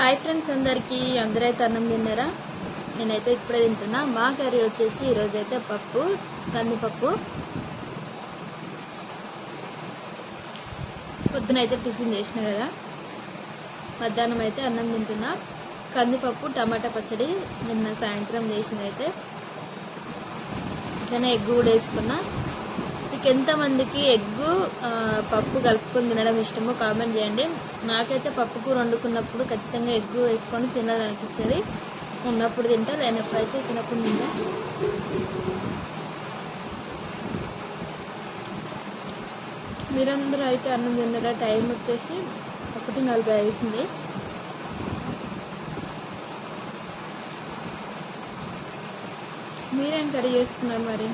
Hi friends, అందరైతే అన్నం తిన్నారా? నేనైతే ఇప్పుడే తింటున్నా. మా కర్రీ వచ్చేసి ఈరోజైతే పప్పు, కందిపప్పు. పొద్దునైతే టిఫిన్ చేసిన కదా, మధ్యాహ్నం అయితే అన్నం తింటున్నా. కందిపప్పు టమాటా పచ్చడి నిన్న సాయంత్రం చేసిందైతే, ఇట్లనే ఎగ్ కూడా వేసుకున్నా. మీకు ఎంతమందికి ఎగ్గు పప్పు కలుపుకొని తినడం ఇష్టమో కామెంట్ చేయండి. నాకైతే పప్పు కూర వండుకున్నప్పుడు ఖచ్చితంగా ఎగ్గు వేసుకొని తినాలనిపిస్తుంది. ఉన్నప్పుడు తింటా, లేనప్పుడు అయితే తినకుండా తింటా. మీరందరూ అయితే అన్నం తిన్నారా? టైం వచ్చేసి 1:40 అవుతుంది. మీరేం కర్రీ చేసుకున్నారు మరి?